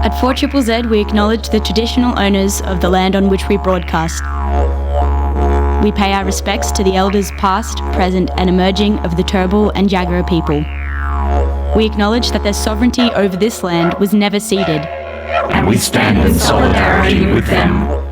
At 4ZZZ, we acknowledge the traditional owners of the land on which we broadcast. We pay our respects to the elders past, present and emerging of the Turrbal and Jagera people. We acknowledge that their sovereignty over this land was never ceded. And we stand in solidarity with them.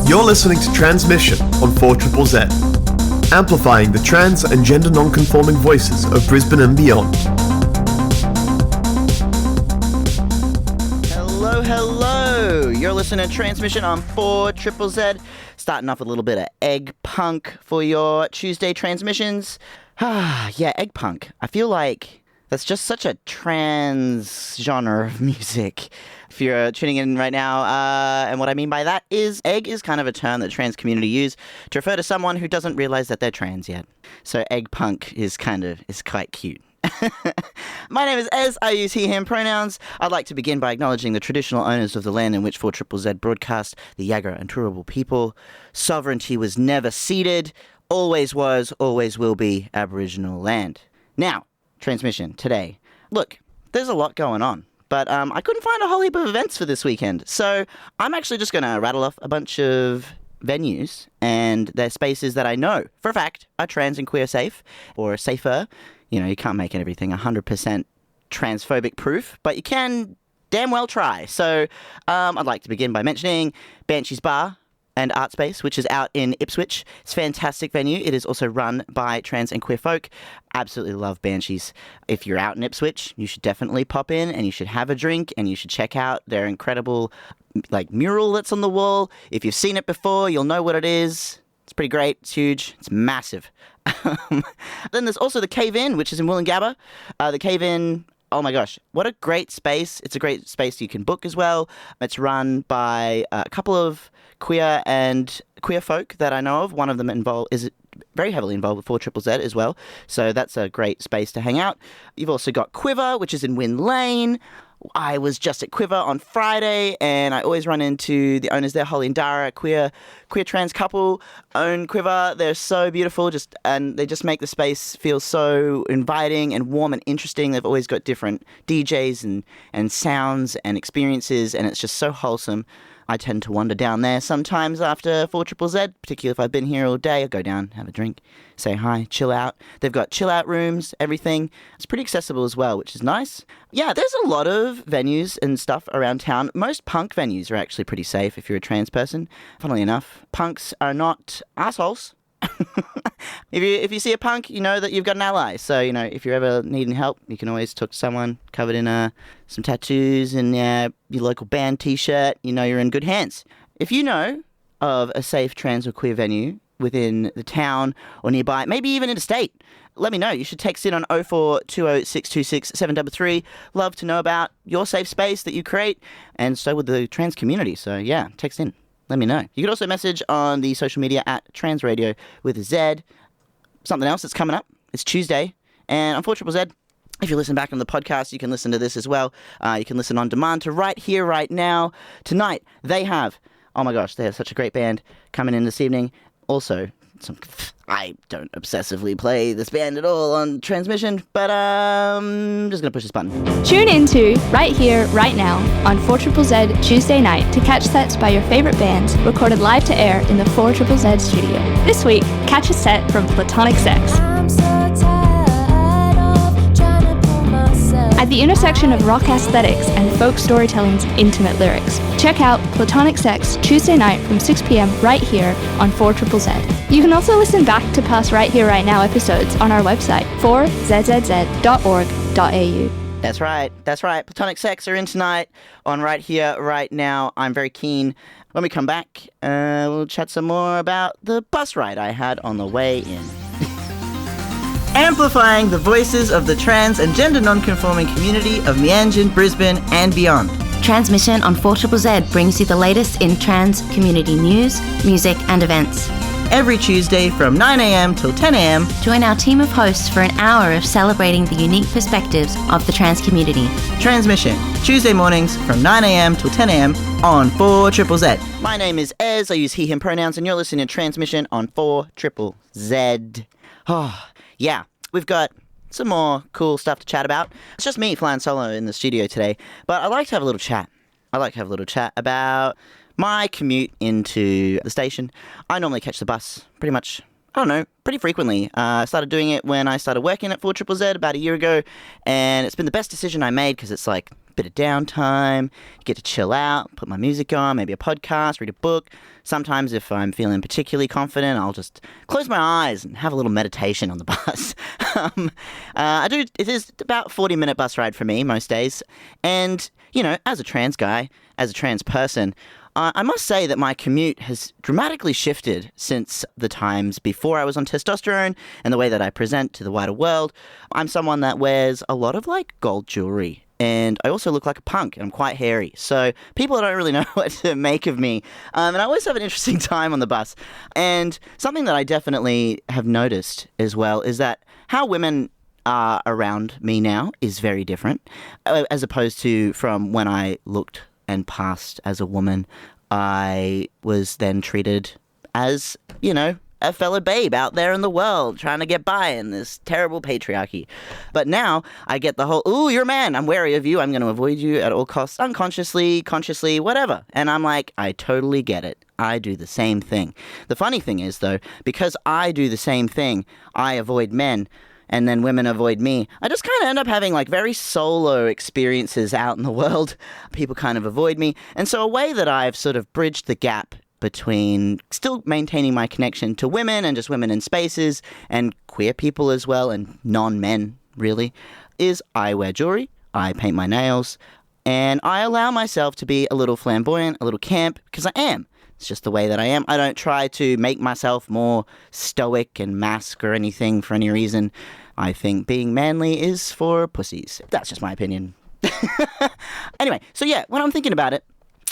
You're listening to Transmission on 4ZZZ, amplifying the trans and gender non-conforming voices of Brisbane and beyond. Hello! You're listening to Transmission on 4ZZZ, starting off with a little bit of egg punk for your Tuesday transmissions. Yeah, egg punk. I feel like that's just such a trans genre of music. If you're tuning in right now, and what I mean by that is egg is kind of a term that the trans community use to refer to someone who doesn't realize that they're trans yet. So egg punk is quite cute. My name is Ez. I use he, him pronouns. I'd like to begin by acknowledging the traditional owners of the land in which 4ZZZ broadcast, the Jagera and Turrbal people. Sovereignty was never ceded, always was, always will be Aboriginal land. Now, transmission today. Look, there's a lot going on. But I couldn't find a whole heap of events for this weekend. So I'm actually just going to rattle off a bunch of venues and their spaces that I know, for a fact, are trans and queer safe, or safer. You know, you can't make everything 100% transphobic proof, but you can damn well try. So I'd like to begin by mentioning Banshees Bar and Artspace, which is out in Ipswich. It's a fantastic venue. It is also run by trans and queer folk. Absolutely love Banshees. If you're out in Ipswich, you should definitely pop in and you should have a drink and you should check out their incredible mural that's on the wall. If you've seen it before, you'll know what it is. It's pretty great. It's huge. It's massive. Then there's also the Cave-In, which is in Woolloongabba. The Cave-In, oh my gosh, what a great space. It's a great space you can book as well. It's run by a couple of queer folk that I know of. One of them is very heavily involved with 4ZZZ as well. So that's a great space to hang out. You've also got QUIVR, which is in Wynn Lane. I was just at QUIVR on Friday, and I always run into the owners there, Holly and Dara, queer trans couple, own QUIVR. They're so beautiful, and they just make the space feel so inviting and warm and interesting. They've always got different DJs and sounds and experiences, and it's just so wholesome. I tend to wander down there sometimes after 4ZZZ, particularly if I've been here all day. I go down, have a drink, say hi, chill out. They've got chill out rooms, everything. It's pretty accessible as well, which is nice. Yeah, there's a lot of venues and stuff around town. Most punk venues are actually pretty safe if you're a trans person. Funnily enough, punks are not assholes. If you see a punk, you know that you've got an ally. So, you know, if you're ever needing help, you can always talk to someone covered in some tattoos and your local band t-shirt. You know you're in good hands. If you know of a safe trans or queer venue within the town or nearby, maybe even interstate, let me know. You should text in on 0420626733. Love to know about your safe space that you create, and so would the trans community. So yeah, text in. Let me know. You can also message on the social media at Transradio with a Z. Something else that's coming up. It's Tuesday. And on 4ZZZ, if you listen back on the podcast, you can listen to this as well. You can listen on demand to Right Here, Right Now. Tonight, they have such a great band coming in this evening. Also, I don't obsessively play this band at all on transmission, but I'm just going to push this button. Tune into Right Here, Right Now on 4ZZZ Tuesday night to catch sets by your favourite bands recorded live to air in the 4ZZZ studio. This week, catch a set from Platonic Sex. At the intersection of rock aesthetics and folk storytelling's intimate lyrics, check out Platonic Sex Tuesday night from 6 p.m. right here on 4ZZZ. You can also listen back to past Right Here, Right Now episodes on our website, 4ZZZ.org.au. That's right. Platonic Sex are in tonight on Right Here, Right Now. I'm very keen. When we come back, we'll chat some more about the bus ride I had on the way in. Amplifying the voices of the trans and gender non-conforming community of Meanjin, Brisbane and beyond. Transmission on 4ZZZ brings you the latest in trans community news, music and events. every Tuesday from 9am till 10am. Join our team of hosts for an hour of celebrating the unique perspectives of the trans community. Transmission, Tuesday mornings from 9am till 10am on 4ZZZ. My name is Ez, I use he, him pronouns, and you're listening to Transmission on 4ZZZ. Oh, yeah, we've got some more cool stuff to chat about. It's just me flying solo in the studio today, but I like to have a little chat. I like to have a little chat about my commute into the station. I normally catch the bus pretty much, I don't know, pretty frequently. I started doing it when I started working at 4ZZZ about a year ago, and it's been the best decision I made because it's like a bit of downtime, get to chill out, put my music on, maybe a podcast, read a book. Sometimes if I'm feeling particularly confident, I'll just close my eyes and have a little meditation on the bus. It is about a 40-minute bus ride for me most days. And, you know, as a trans guy, as a trans person, I must say that my commute has dramatically shifted since the times before I was on testosterone and the way that I present to the wider world. I'm someone that wears a lot of, like, gold jewelry. And I also look like a punk, and I'm quite hairy. So people don't really know what to make of me. And I always have an interesting time on the bus. And something that I definitely have noticed as well is that how women are around me now is very different, as opposed to from when I looked and passed as a woman. I was then treated as, you know, a fellow babe out there in the world trying to get by in this terrible patriarchy. But now I get the whole, ooh, you're a man, I'm wary of you, I'm going to avoid you at all costs, unconsciously, consciously, whatever. And I'm like, I totally get it. I do the same thing. The funny thing is, though, because I do the same thing, I avoid men, and then women avoid me, I just kind of end up having like very solo experiences out in the world. People kind of avoid me. And so a way that I've sort of bridged the gap between still maintaining my connection to women and just women in spaces and queer people as well, and non-men really, is I wear jewelry, I paint my nails, and I allow myself to be a little flamboyant, a little camp, because I am. It's just the way that I am. I don't try to make myself more stoic and mask or anything for any reason. I think being manly is for pussies. That's just my opinion. Anyway, so yeah, when I'm thinking about it,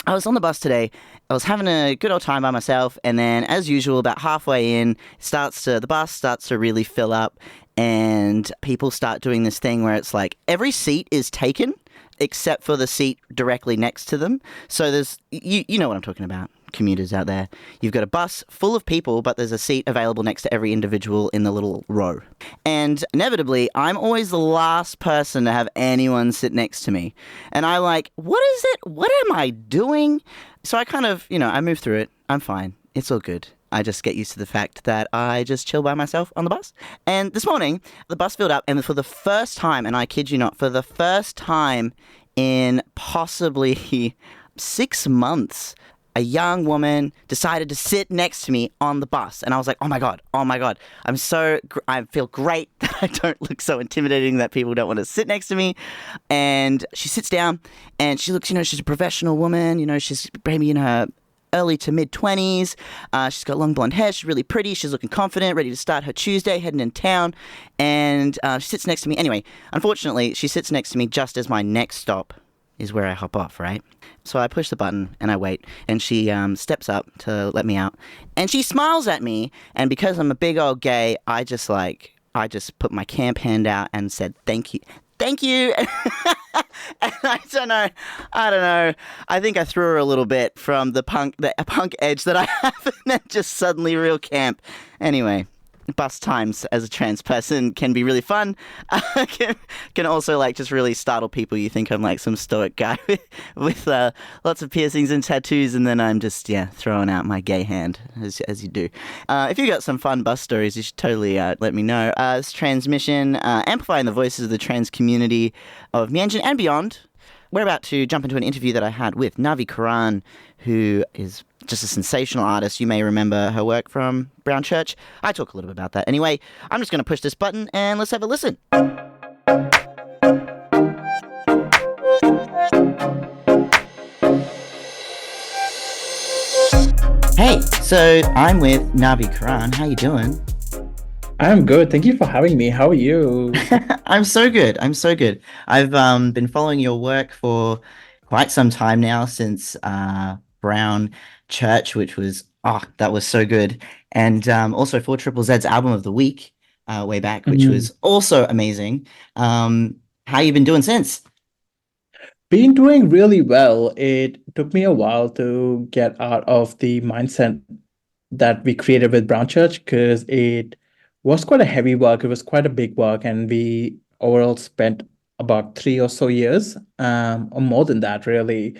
I was on the bus today, I was having a good old time by myself, and then, as usual, about halfway in, the bus starts to really fill up, and people start doing this thing where it's like, every seat is taken, except for the seat directly next to them. So there's, you know what I'm talking about, commuters out there. You've got a bus full of people, but there's a seat available next to every individual in the little row. And inevitably, I'm always the last person to have anyone sit next to me. And I'm like, what is it? What am I doing? So I kind of, I move through it. I'm fine. It's all good. I just get used to the fact that I just chill by myself on the bus. And this morning, the bus filled up, and for the first time, and I kid you not, for the first time in possibly 6 months, a young woman decided to sit next to me on the bus. And I was like, oh my God. I feel great that I don't look so intimidating that people don't want to sit next to me. And she sits down and she looks, she's a professional woman, she's maybe in her early to mid-20s. She's got long blonde hair. She's really pretty. She's looking confident, ready to start her Tuesday, heading in town. And she sits next to me. Anyway, unfortunately, she sits next to me just as my next stop is where I hop off, right? So I push the button and I wait, and she steps up to let me out, and she smiles at me, and because I'm a big old gay, I just put my camp hand out and said, thank you. And I don't know. I think I threw her a little bit from the punk edge that I have, and then just suddenly real camp. Anyway, bus times as a trans person can be really fun. Can also just really startle people. You think I'm like some stoic guy with lots of piercings and tattoos, and then I'm just throwing out my gay hand as you do. If you got some fun bus stories, you should totally let me know. This transmission, amplifying the voices of the trans community of Mianjin and beyond. We're about to jump into an interview that I had with Naavikaran, who is just a sensational artist. You may remember her work from Brown Church. I talk a little bit about that. Anyway, I'm just going to push this button and let's have a listen. Hey, so I'm with Naavikaran. How you doing? I'm good. Thank you for having me. How are you? I'm so good. I've been following your work for quite some time now, since Brown Church, which was Oh, that was so good. And also for Triple Z's album of the week way back, which Mhm. was also amazing. How you been doing since? Been doing really well. It took me a while to get out of the mindset that we created with Brown Church because it was quite a heavy work. It was quite a big work, and we overall spent about 3 or so years, or more than that, really,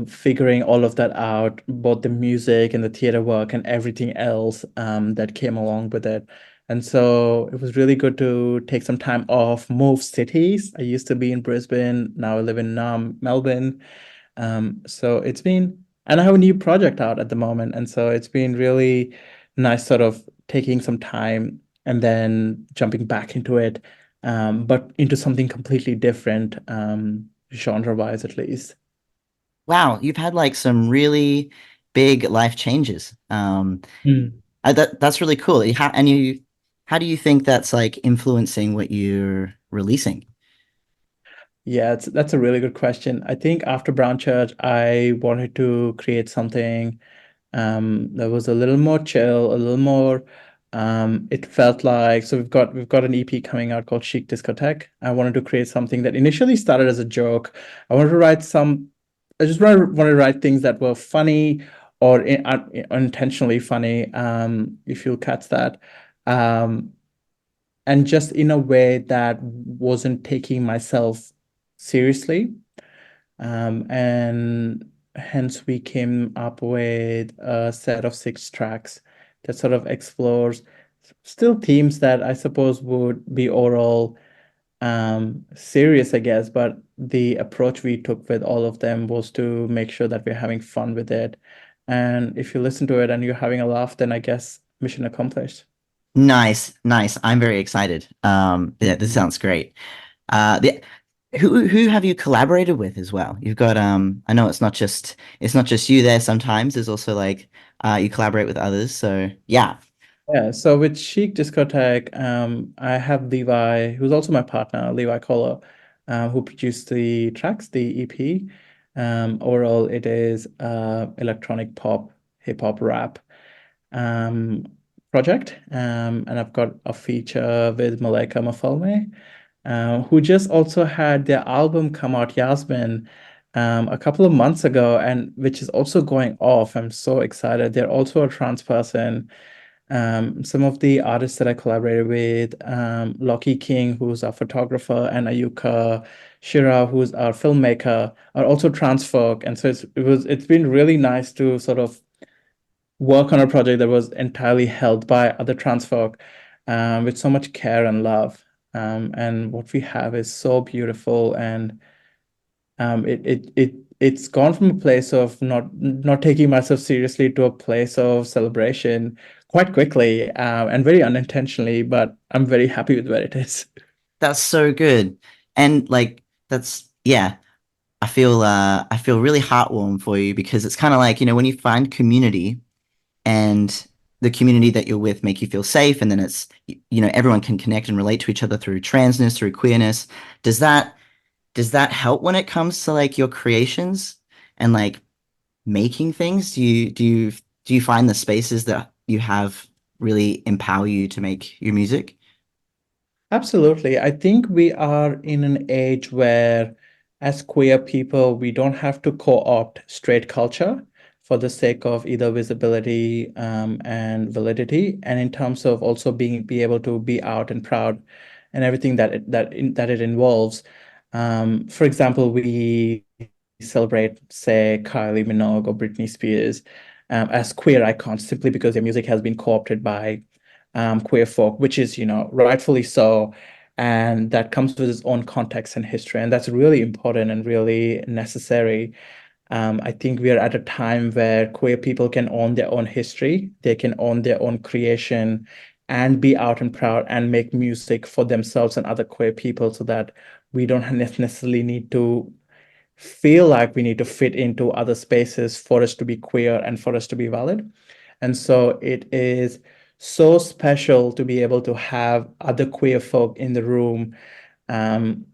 figuring all of that out, both the music and the theater work and everything else that came along with it. And so it was really good to take some time off, move cities. I used to be in Brisbane, now I live in Melbourne. So it's been, and I have a new project out at the moment. And so it's been really nice sort of taking some time and then jumping back into it, but into something completely different, genre-wise at least. Wow, you've had like some really big life changes. That's really cool. How do you think that's like influencing what you're releasing? Yeah, that's a really good question. I think after Brown Church, I wanted to create something that was a little more chill, a little more. It felt like so we've got an EP coming out called Chic Discotheque. I wanted to create something that initially started as a joke. I wanted to write some. I just wanted to write things that were funny or unintentionally funny. If you'll catch that. Um, and just in a way that wasn't taking myself seriously. And hence we came up with a set of 6 tracks that sort of explores still themes that I suppose would be overall serious, I guess, but the approach we took with all of them was to make sure that we're having fun with it. And if you listen to it and you're having a laugh, then I guess mission accomplished. Nice, nice. I'm very excited. Yeah, this sounds great. The who have you collaborated with as well? You've got I know it's not just you there sometimes. There's also like you collaborate with others. So yeah. Yeah, so with Chic Discotheque, I have Levi, who's also my partner, Levi Kohler, who produced the tracks, the EP. Overall, it is electronic pop, hip hop, rap um, project. And I've got a feature with Malaika Mafalme, who just also had their album come out, Yasmin, a couple of months ago, and which is also going off. I'm so excited. They're also a trans person. Some of the artists that I collaborated with, Lockie King, who's our photographer, and Ayuka Shira, who's our filmmaker, are also trans folk. And so it's been really nice to sort of work on a project that was entirely held by other trans folk, with so much care and love. And what we have is so beautiful, and it's gone from a place of not taking myself seriously to a place of celebration quite quickly, and very unintentionally, but I'm very happy with where it is. That's so good. And like that's yeah, I feel really heartwarmed for you because it's kind of like, when you find community and the community that you're with make you feel safe and then everyone can connect and relate to each other through transness, through queerness. Does that does that help when it comes to like your creations and like making things? Do you find the spaces that you have really empower you to make your music? Absolutely. I think we are in an age where, as queer people, we don't have to co-opt straight culture for the sake of either visibility, and validity, and in terms of also be able to be out and proud and everything that it involves. For example, we celebrate, say, Kylie Minogue or Britney Spears, as queer icons simply because their music has been co-opted by queer folk, which is, rightfully so. And that comes with its own context and history. And that's really important and really necessary. I think we are at a time where queer people can own their own history, they can own their own creation and be out and proud and make music for themselves and other queer people so that we don't necessarily need to feel like we need to fit into other spaces for us to be queer and for us to be valid. And so it is so special to be able to have other queer folk in the room, um,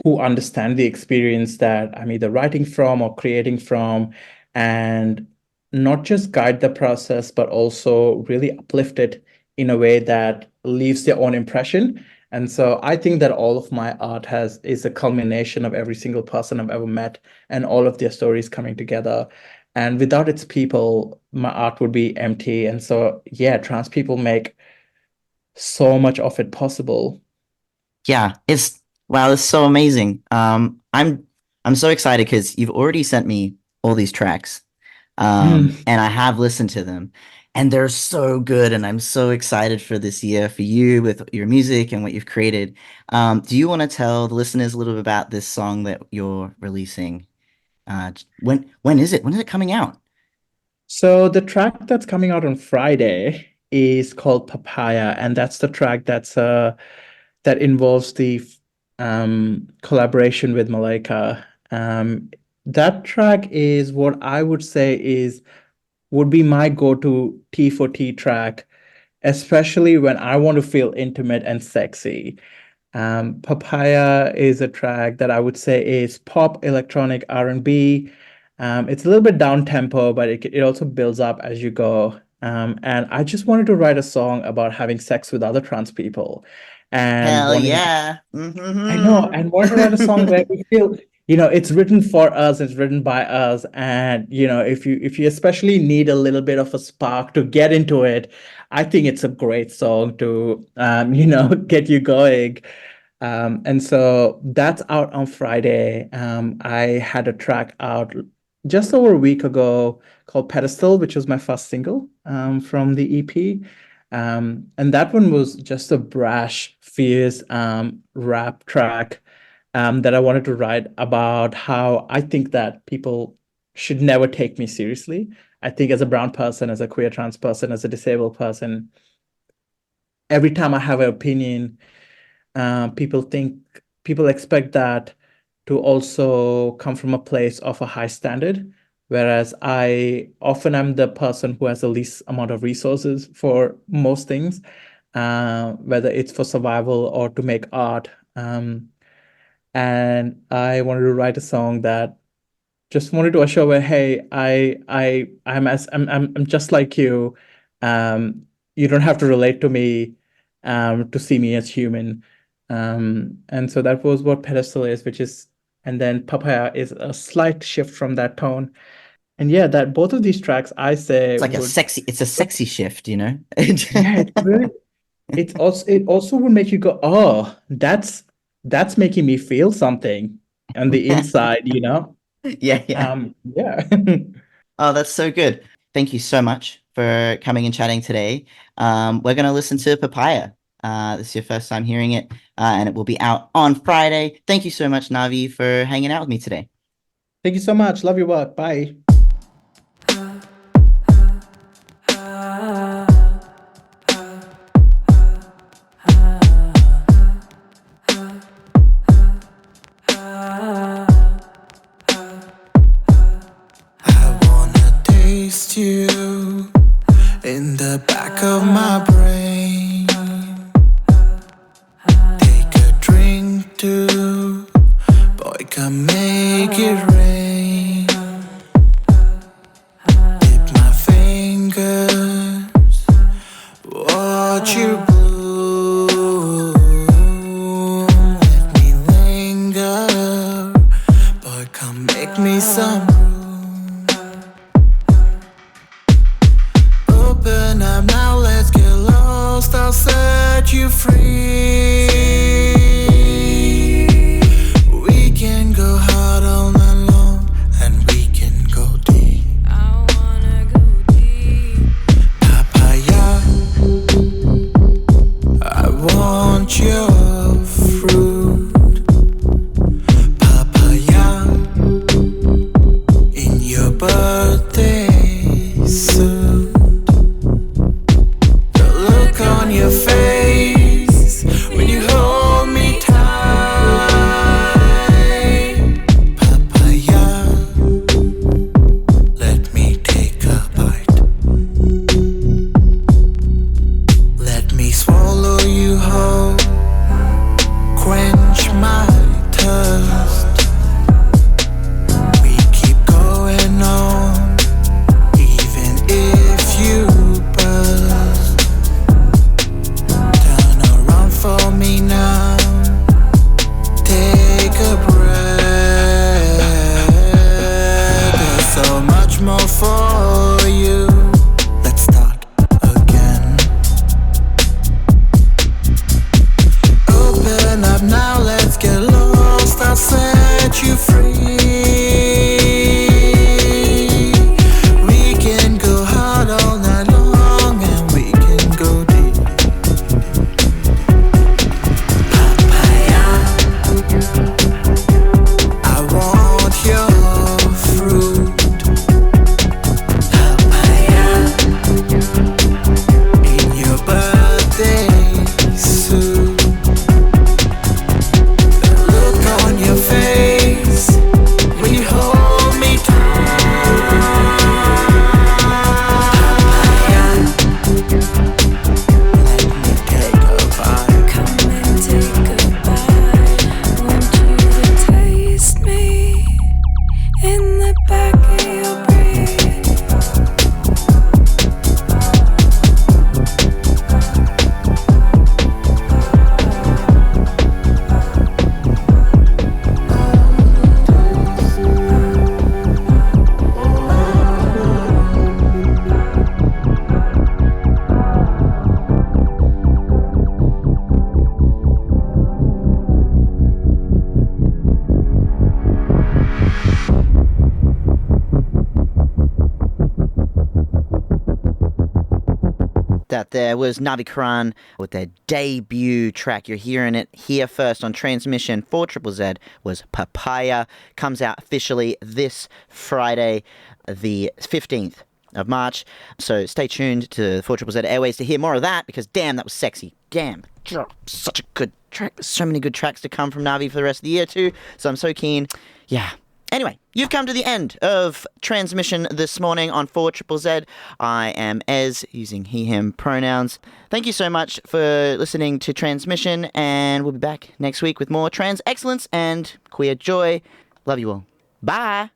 who understand the experience that I'm either writing from or creating from, and not just guide the process, but also really uplift it in a way that leaves their own impression. And so I think that all of my art is a culmination of every single person I've ever met and all of their stories coming together. And without its people, my art would be empty. And so, yeah, trans people make so much of it possible. Yeah, it's so amazing. I'm so excited because you've already sent me all these tracks, and I have listened to them, and they're so good. And I'm so excited for this year for you with your music and what you've created. Do you want to tell the listeners a little bit about this song that you're releasing? When is it? When is it coming out? So the track that's coming out on Friday is called Papaya, and that's the track that involves the collaboration with Malaika. That track is what I would say would be my go-to T for T track, especially when I want to feel intimate and sexy. Papaya is a track that I would say is pop, electronic, R&B. It's a little bit down tempo, but it also builds up as you go. And I just wanted to write a song about having sex with other trans people. And Hell wanting, yeah! I know, and wanted to write a song where we feel, it's written for us, it's written by us. And, if you especially need a little bit of a spark to get into it, I think it's a great song to, get you going. And so that's out on Friday. I had a track out just over a week ago called Pedestal, which was my first single from the EP. And that one was just a brash, fierce rap track that I wanted to write about how I think that people should never take me seriously. I think as a brown person, as a queer trans person, as a disabled person, every time I have an opinion, people expect that to also come from a place of a high standard, whereas I often am the person who has the least amount of resources for most things, whether it's for survival or to make art. And I wanted to write a song that just wanted to assure where, hey, I'm just like you. You don't have to relate to me to see me as human. And so that was what Pedestal is, and then Papaya is a slight shift from that tone. And yeah, that both of these tracks, I say, It's like it's a sexy shift, Yeah, it also would make you go, oh, that's making me feel something on the inside, Yeah. Yeah. Oh, that's so good. Thank you so much for coming and chatting today. We're going to listen to Papaya. This is your first time hearing it, and it will be out on Friday. Thank you so much, Navi, for hanging out with me today. Thank you so much. Love your work. Bye. You in the back of my brain. Take a drink too, boy, come make it rain. Dip my fingers, watch you bloom. Let me linger, boy, come make me some. Now let's get lost, I'll set you free. We can go hard all night long, and we can go deep. I wanna go deep. Papaya, I want your fruit. Papaya, in your birthday suit. On your face when you That there was Naavikaran with their debut track. You're hearing it here first on Transmission for Triple Z was Papaya. Comes out officially this Friday, the 15th of March. So stay tuned to 4ZZZ Airways to hear more of that, because damn, that was sexy. Damn, such a good track. There's so many good tracks to come from Navi for the rest of the year too. So I'm so keen. Yeah. Anyway, you've come to the end of Transmission this morning on 4ZZZ. I am Ez, using he, him pronouns. Thank you so much for listening to Transmission, and we'll be back next week with more trans excellence and queer joy. Love you all. Bye.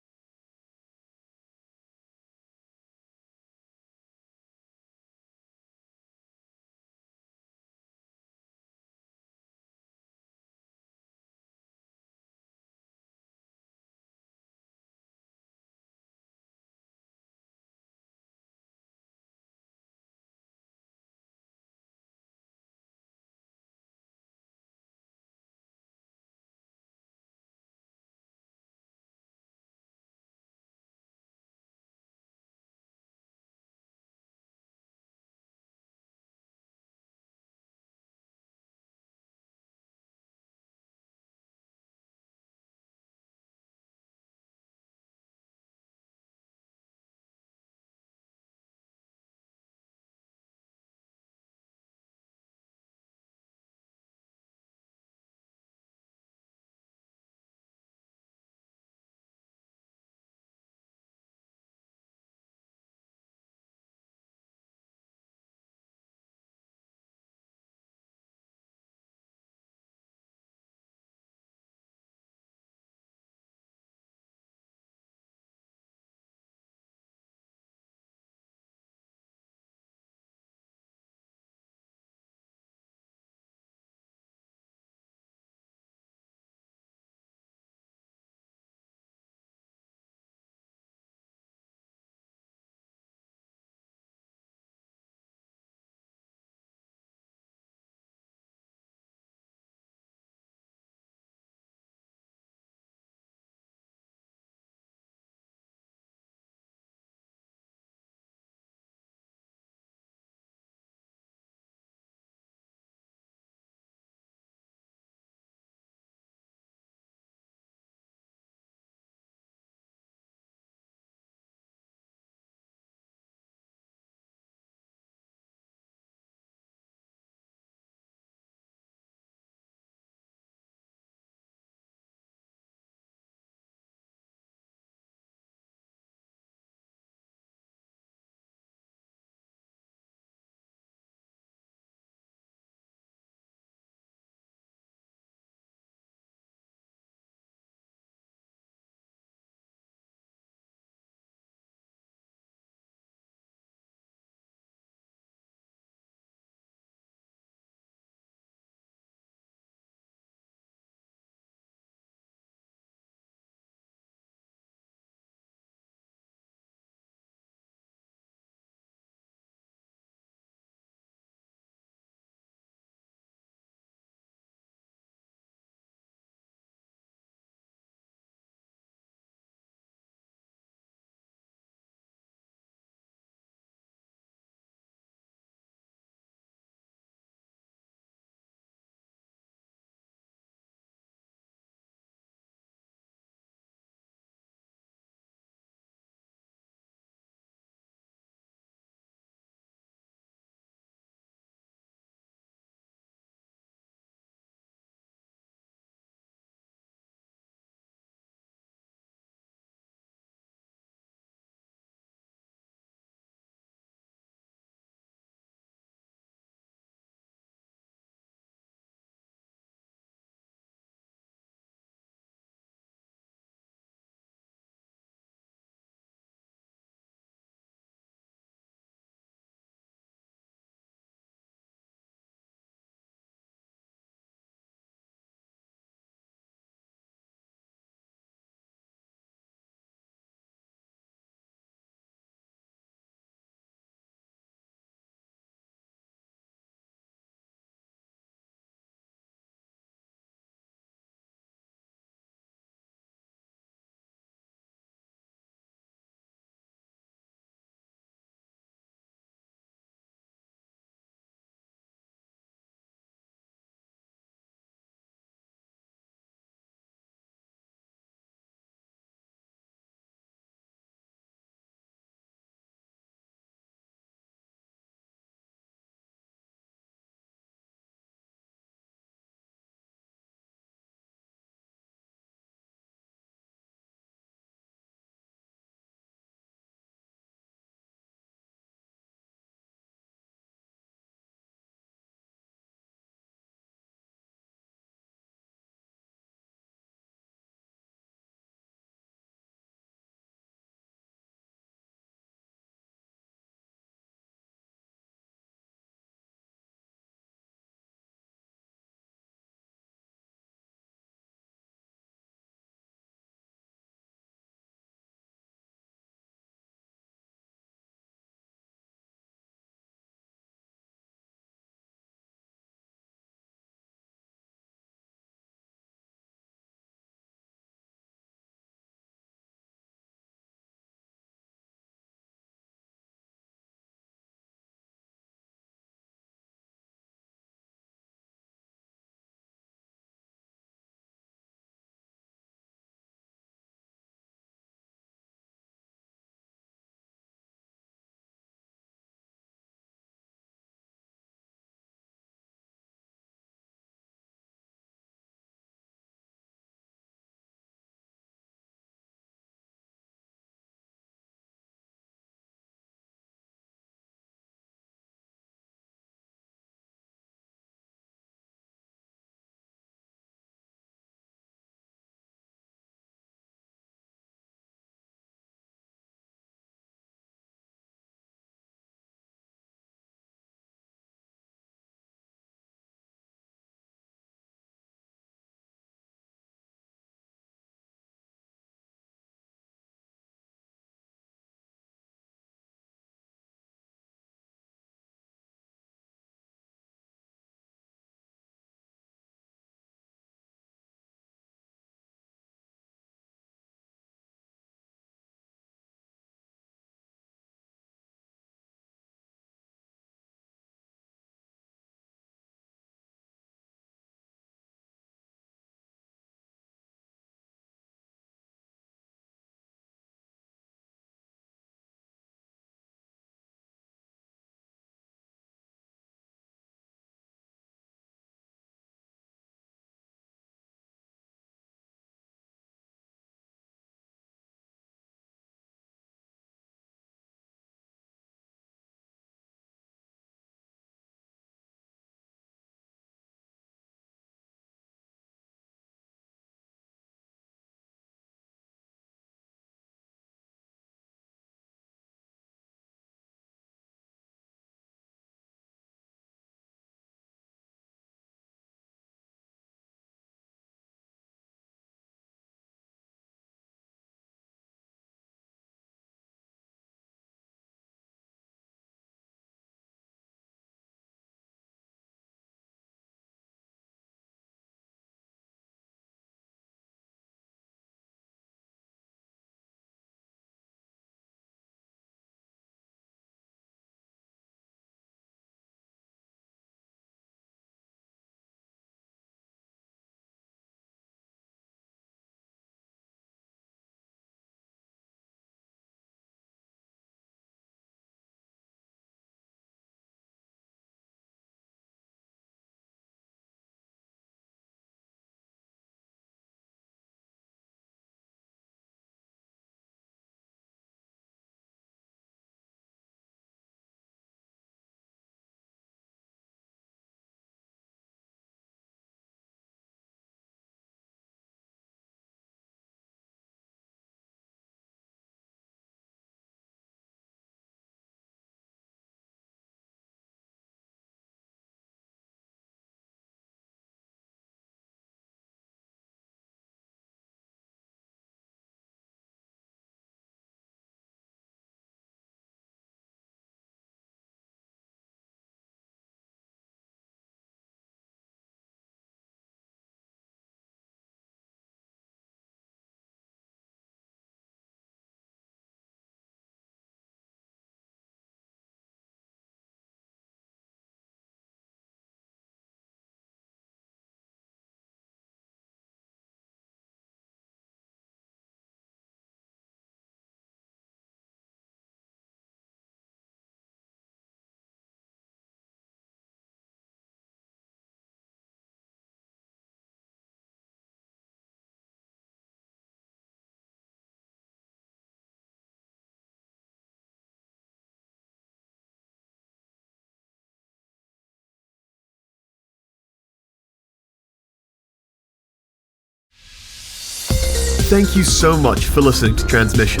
thank you so much for listening to Transmission.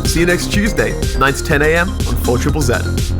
See you next Tuesday, 9 to 10 a.m. on 4ZZZ.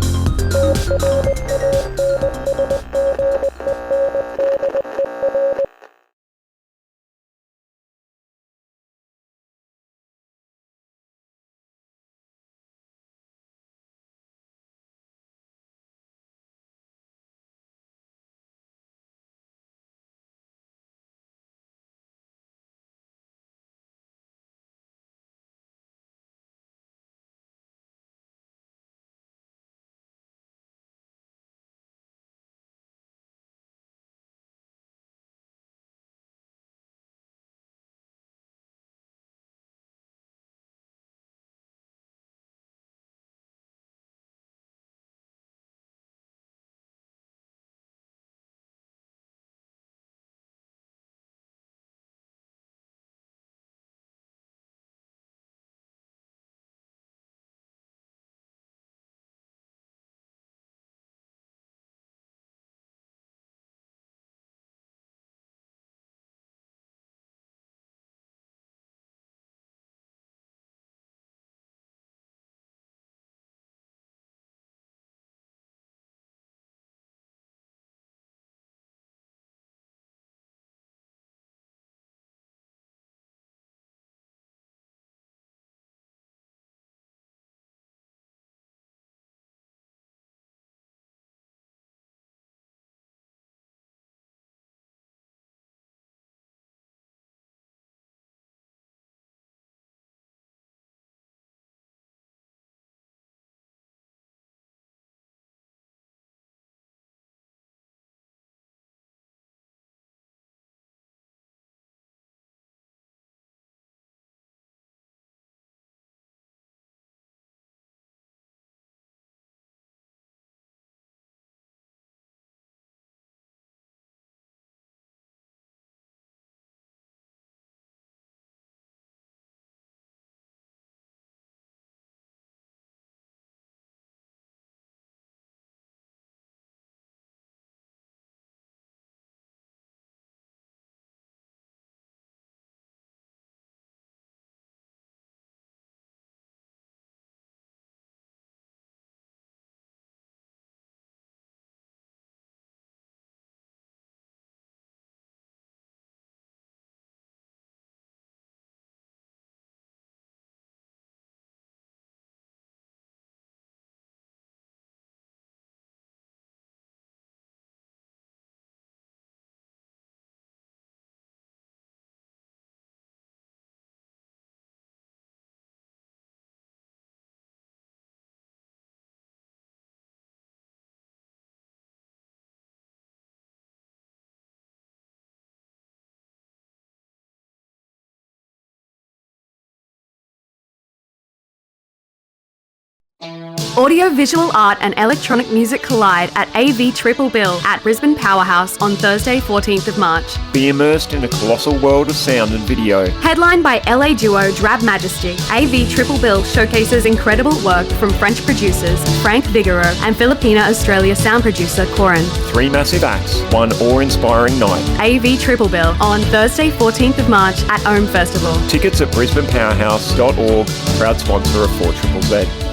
Audio-visual art and electronic music collide at AV Triple Bill at Brisbane Powerhouse on Thursday 14th of March. Be immersed in a colossal world of sound and video. Headlined by LA duo Drab Majesty, AV Triple Bill showcases incredible work from French producers Frank Vigoro and Filipina-Australia sound producer Corin. 3 massive acts, 1 awe-inspiring night. AV Triple Bill on Thursday 14th of March at Ohm Festival. Tickets at brisbanepowerhouse.org, proud sponsor of 4ZZZ.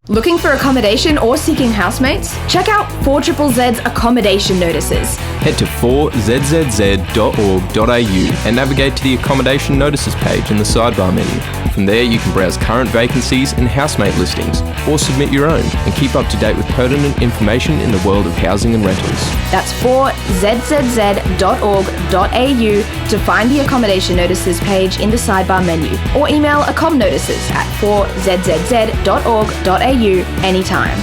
Looking for accommodation or seeking housemates? Check out 4ZZZ's accommodation notices. Head to 4ZZZ.org.au and navigate to the accommodation notices page in the sidebar menu. From there you can browse current vacancies and housemate listings, or submit your own and keep up to date with pertinent information in the world of housing and rentals. That's 4ZZZ.org.au to find the accommodation notices page in the sidebar menu, or email accomnotices at 4ZZZ.org.au anytime.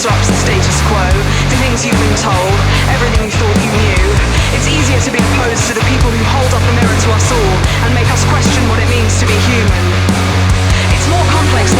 disrupts the status quo, the things you've been told, everything you thought you knew. It's easier to be opposed to the people who hold up a mirror to us all and make us question what it means to be human. It's more complex